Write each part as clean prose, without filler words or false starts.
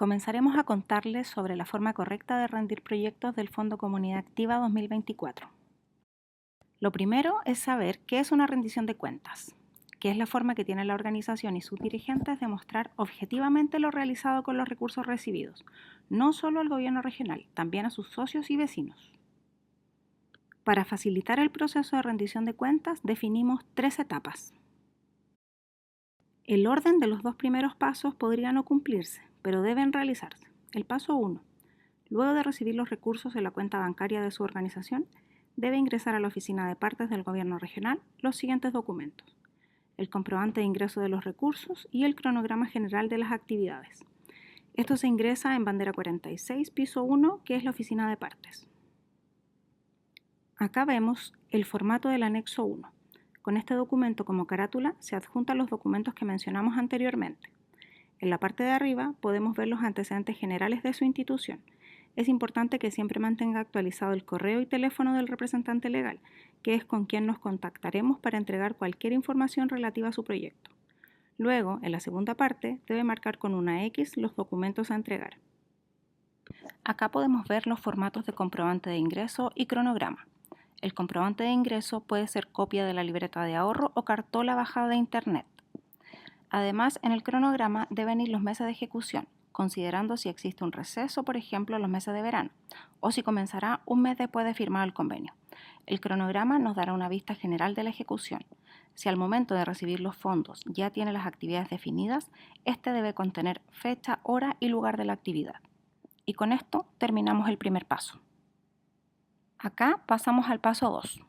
Comenzaremos a contarles sobre la forma correcta de rendir proyectos del Fondo Comunidad Activa 2024. Lo primero es saber qué es una rendición de cuentas, que es la forma que tiene la organización y sus dirigentes de mostrar objetivamente lo realizado con los recursos recibidos, no solo al gobierno regional, también a sus socios y vecinos. Para facilitar el proceso de rendición de cuentas, definimos 3 etapas. El orden de los 2 primeros pasos podría no cumplirse, pero deben realizarse. El paso 1. Luego de recibir los recursos en la cuenta bancaria de su organización, debe ingresar a la oficina de partes del gobierno regional los siguientes documentos: el comprobante de ingreso de los recursos y el cronograma general de las actividades. Esto se ingresa en bandera 46, piso 1, que es la oficina de partes. Acá vemos el formato del anexo 1. Con este documento como carátula se adjuntan los documentos que mencionamos anteriormente. En la parte de arriba podemos ver los antecedentes generales de su institución. Es importante que siempre mantenga actualizado el correo y teléfono del representante legal, que es con quien nos contactaremos para entregar cualquier información relativa a su proyecto. Luego, en la segunda parte, debe marcar con una X los documentos a entregar. Acá podemos ver los formatos de comprobante de ingreso y cronograma. El comprobante de ingreso puede ser copia de la libreta de ahorro o cartola bajada de internet. Además, en el cronograma deben ir los meses de ejecución, considerando si existe un receso, por ejemplo, los meses de verano, o si comenzará un mes después de firmar el convenio. El cronograma nos dará una vista general de la ejecución. Si al momento de recibir los fondos ya tiene las actividades definidas, este debe contener fecha, hora y lugar de la actividad. Y con esto terminamos el primer paso. Acá pasamos al paso 2.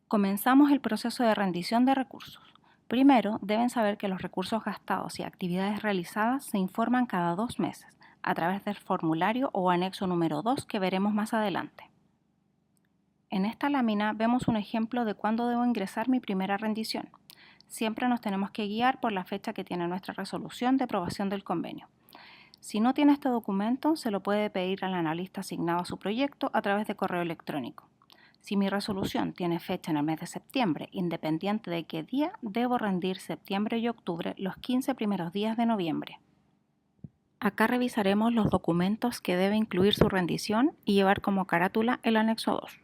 Comenzamos el proceso de rendición de recursos. Primero, deben saber que los recursos gastados y actividades realizadas se informan cada 2 meses, a través del formulario o anexo número 2 que veremos más adelante. En esta lámina vemos un ejemplo de cuándo debo ingresar mi primera rendición. Siempre nos tenemos que guiar por la fecha que tiene nuestra resolución de aprobación del convenio. Si no tiene este documento, se lo puede pedir al analista asignado a su proyecto a través de correo electrónico. Si mi resolución tiene fecha en el mes de septiembre, independiente de qué día, debo rendir septiembre y octubre los 15 primeros días de noviembre. Acá revisaremos los documentos que debe incluir su rendición y llevar como carátula el anexo 2.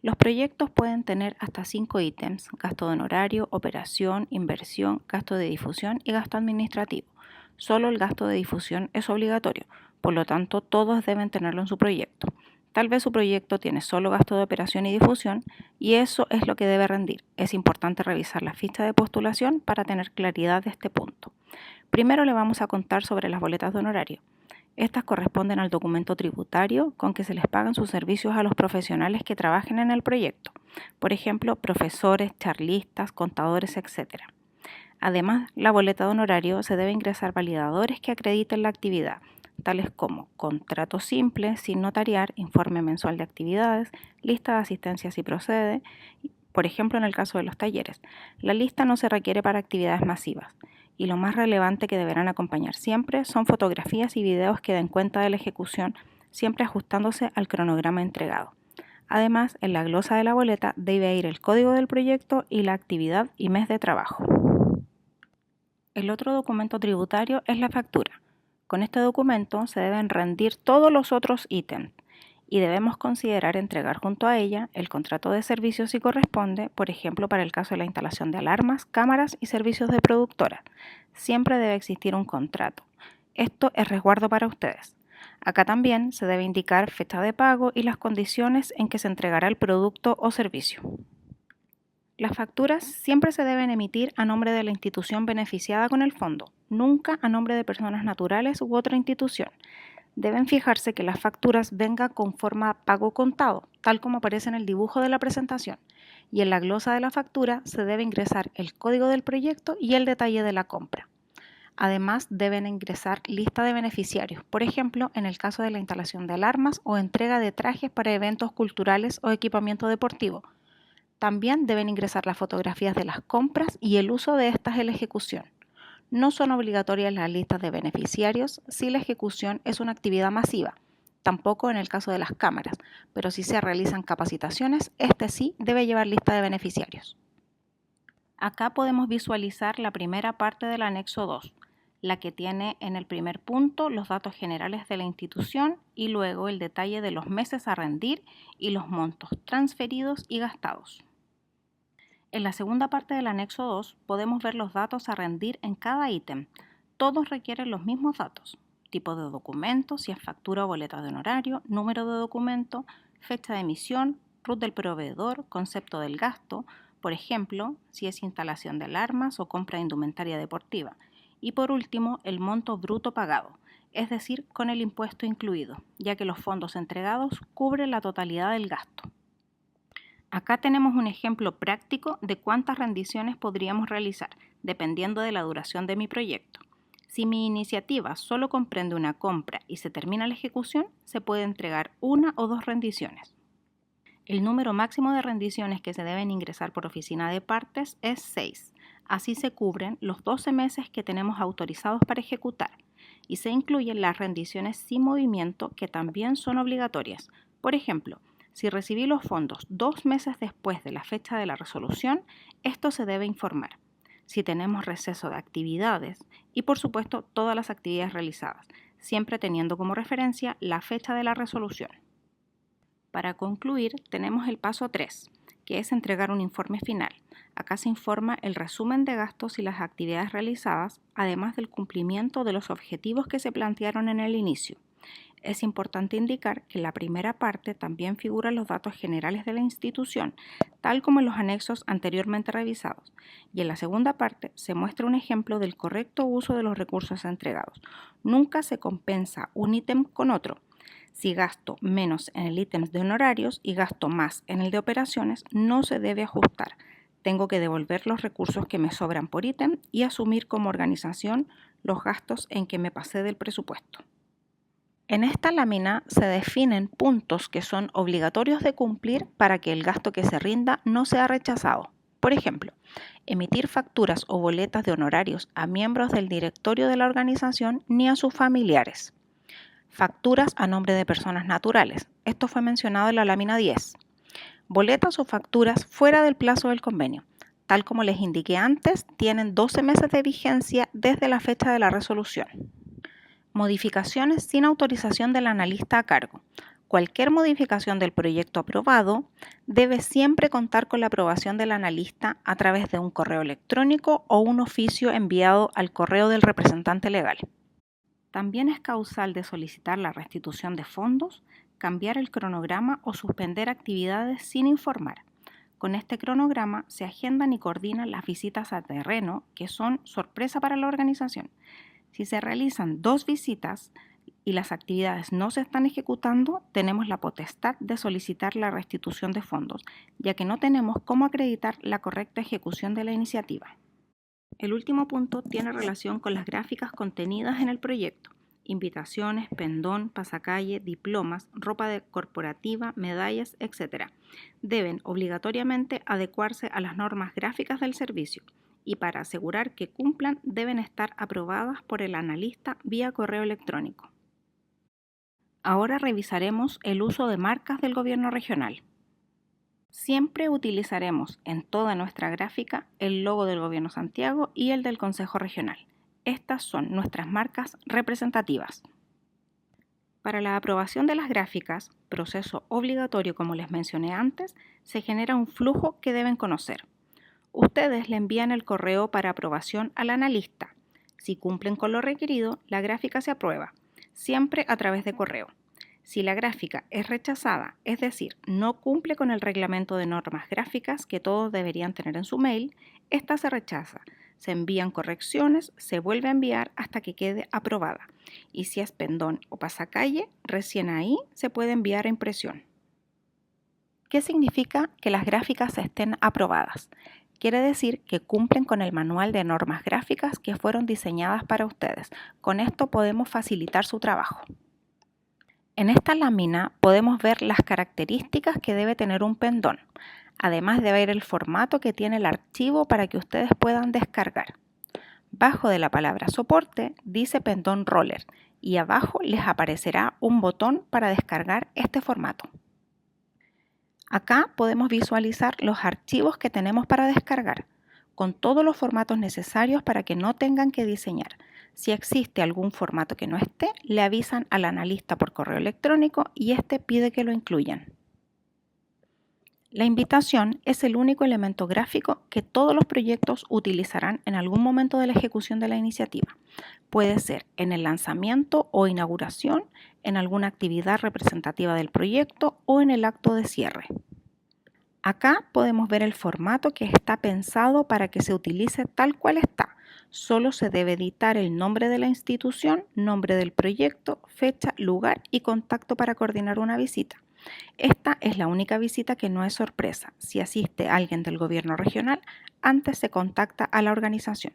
Los proyectos pueden tener hasta 5 ítems: gasto de honorario, operación, inversión, gasto de difusión y gasto administrativo. Solo el gasto de difusión es obligatorio, por lo tanto todos deben tenerlo en su proyecto. Tal vez su proyecto tiene solo gasto de operación y difusión y eso es lo que debe rendir. Es importante revisar la ficha de postulación para tener claridad de este punto. Primero le vamos a contar sobre las boletas de honorario. Estas corresponden al documento tributario con que se les pagan sus servicios a los profesionales que trabajen en el proyecto. Por ejemplo, profesores, charlistas, contadores, etc. Además, la boleta de honorario se debe ingresar validadores que acrediten la actividad, tales como contrato simple, sin notariar, informe mensual de actividades, lista de asistencia si procede. Por ejemplo, en el caso de los talleres, la lista no se requiere para actividades masivas, y lo más relevante que deberán acompañar siempre son fotografías y videos que den cuenta de la ejecución, siempre ajustándose al cronograma entregado. Además, en la glosa de la boleta debe ir el código del proyecto y la actividad y mes de trabajo. El otro documento tributario es la factura. Con este documento se deben rendir todos los otros ítems y debemos considerar entregar junto a ella el contrato de servicios si corresponde, por ejemplo para el caso de la instalación de alarmas, cámaras y servicios de productora. Siempre debe existir un contrato. Esto es resguardo para ustedes. Acá también se debe indicar fecha de pago y las condiciones en que se entregará el producto o servicio. Las facturas siempre se deben emitir a nombre de la institución beneficiada con el fondo, nunca a nombre de personas naturales u otra institución. Deben fijarse que las facturas vengan con forma pago contado, tal como aparece en el dibujo de la presentación, y en la glosa de la factura se debe ingresar el código del proyecto y el detalle de la compra. Además, deben ingresar lista de beneficiarios, por ejemplo, en el caso de la instalación de alarmas o entrega de trajes para eventos culturales o equipamiento deportivo. También deben ingresar las fotografías de las compras y el uso de estas en la ejecución. No son obligatorias las listas de beneficiarios si la ejecución es una actividad masiva, tampoco en el caso de las cámaras, pero si se realizan capacitaciones, este sí debe llevar lista de beneficiarios. Acá podemos visualizar la primera parte del anexo 2, la que tiene en el primer punto los datos generales de la institución y luego el detalle de los meses a rendir y los montos transferidos y gastados. En la segunda parte del anexo 2 podemos ver los datos a rendir en cada ítem. Todos requieren los mismos datos: tipo de documento, si es factura o boleta de honorario, número de documento, fecha de emisión, RUT del proveedor, concepto del gasto, por ejemplo, si es instalación de alarmas o compra de indumentaria deportiva, y por último, el monto bruto pagado, es decir, con el impuesto incluido, ya que los fondos entregados cubren la totalidad del gasto. Acá tenemos un ejemplo práctico de cuántas rendiciones podríamos realizar, dependiendo de la duración de mi proyecto. Si mi iniciativa solo comprende una compra y se termina la ejecución, se puede entregar 1 o 2 rendiciones. El número máximo de rendiciones que se deben ingresar por oficina de partes es 6. Así se cubren los 12 meses que tenemos autorizados para ejecutar y se incluyen las rendiciones sin movimiento, que también son obligatorias. Por ejemplo, si recibí los fondos 2 meses después de la fecha de la resolución, esto se debe informar. Si tenemos receso de actividades y, por supuesto, todas las actividades realizadas, siempre teniendo como referencia la fecha de la resolución. Para concluir, tenemos el paso 3, que es entregar un informe final. Acá se informa el resumen de gastos y las actividades realizadas, además del cumplimiento de los objetivos que se plantearon en el inicio. Es importante indicar que en la primera parte también figuran los datos generales de la institución, tal como en los anexos anteriormente revisados, y en la segunda parte se muestra un ejemplo del correcto uso de los recursos entregados. Nunca se compensa un ítem con otro. Si gasto menos en el ítem de honorarios y gasto más en el de operaciones, no se debe ajustar. Tengo que devolver los recursos que me sobran por ítem y asumir como organización los gastos en que me pasé del presupuesto. En esta lámina se definen puntos que son obligatorios de cumplir para que el gasto que se rinda no sea rechazado. Por ejemplo, emitir facturas o boletas de honorarios a miembros del directorio de la organización ni a sus familiares. Facturas a nombre de personas naturales. Esto fue mencionado en la lámina 10. Boletas o facturas fuera del plazo del convenio. Tal como les indiqué antes, tienen 12 meses de vigencia desde la fecha de la resolución. Modificaciones sin autorización del analista a cargo. Cualquier modificación del proyecto aprobado debe siempre contar con la aprobación del analista a través de un correo electrónico o un oficio enviado al correo del representante legal. También es causal de solicitar la restitución de fondos, cambiar el cronograma o suspender actividades sin informar. Con este cronograma se agendan y coordinan las visitas a terreno, que son sorpresa para la organización. Si se realizan 2 visitas y las actividades no se están ejecutando, tenemos la potestad de solicitar la restitución de fondos, ya que no tenemos cómo acreditar la correcta ejecución de la iniciativa. El último punto tiene relación con las gráficas contenidas en el proyecto: invitaciones, pendón, pasacalle, diplomas, ropa corporativa, medallas, etc. Deben obligatoriamente adecuarse a las normas gráficas del servicio y, para asegurar que cumplan, deben estar aprobadas por el analista vía correo electrónico. Ahora revisaremos el uso de marcas del gobierno regional. Siempre utilizaremos en toda nuestra gráfica el logo del Gobierno Santiago y el del Consejo Regional. Estas son nuestras marcas representativas. Para la aprobación de las gráficas, proceso obligatorio como les mencioné antes, se genera un flujo que deben conocer. Ustedes le envían el correo para aprobación al analista. Si cumplen con lo requerido, la gráfica se aprueba, siempre a través de correo. Si la gráfica es rechazada, es decir, no cumple con el reglamento de normas gráficas que todos deberían tener en su mail, esta se rechaza, se envían correcciones, se vuelve a enviar hasta que quede aprobada. Y si es pendón o pasacalle, recién ahí se puede enviar a impresión. ¿Qué significa que las gráficas estén aprobadas? Quiere decir que cumplen con el manual de normas gráficas que fueron diseñadas para ustedes. Con esto podemos facilitar su trabajo. En esta lámina podemos ver las características que debe tener un pendón, además de ver el formato que tiene el archivo para que ustedes puedan descargar. Bajo de la palabra soporte dice pendón roller y abajo les aparecerá un botón para descargar este formato. Acá podemos visualizar los archivos que tenemos para descargar, con todos los formatos necesarios para que no tengan que diseñar. Si existe algún formato que no esté, le avisan al analista por correo electrónico y éste pide que lo incluyan. La invitación es el único elemento gráfico que todos los proyectos utilizarán en algún momento de la ejecución de la iniciativa. Puede ser en el lanzamiento o inauguración, en alguna actividad representativa del proyecto o en el acto de cierre. Acá podemos ver el formato que está pensado para que se utilice tal cual está. Solo se debe editar el nombre de la institución, nombre del proyecto, fecha, lugar y contacto para coordinar una visita. Esta es la única visita que no es sorpresa. Si asiste alguien del gobierno regional, antes se contacta a la organización.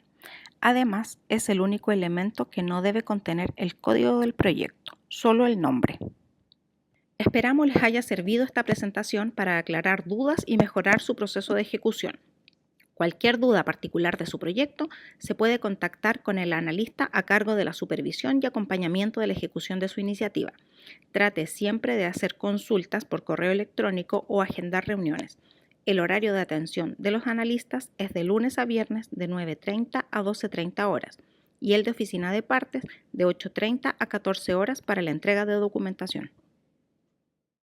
Además, es el único elemento que no debe contener el código del proyecto, solo el nombre. Esperamos les haya servido esta presentación para aclarar dudas y mejorar su proceso de ejecución. Cualquier duda particular de su proyecto se puede contactar con el analista a cargo de la supervisión y acompañamiento de la ejecución de su iniciativa. Trate siempre de hacer consultas por correo electrónico o agendar reuniones. El horario de atención de los analistas es de lunes a viernes de 9:30 a 12:30 horas y el de oficina de partes de 8:30 a 14 horas para la entrega de documentación.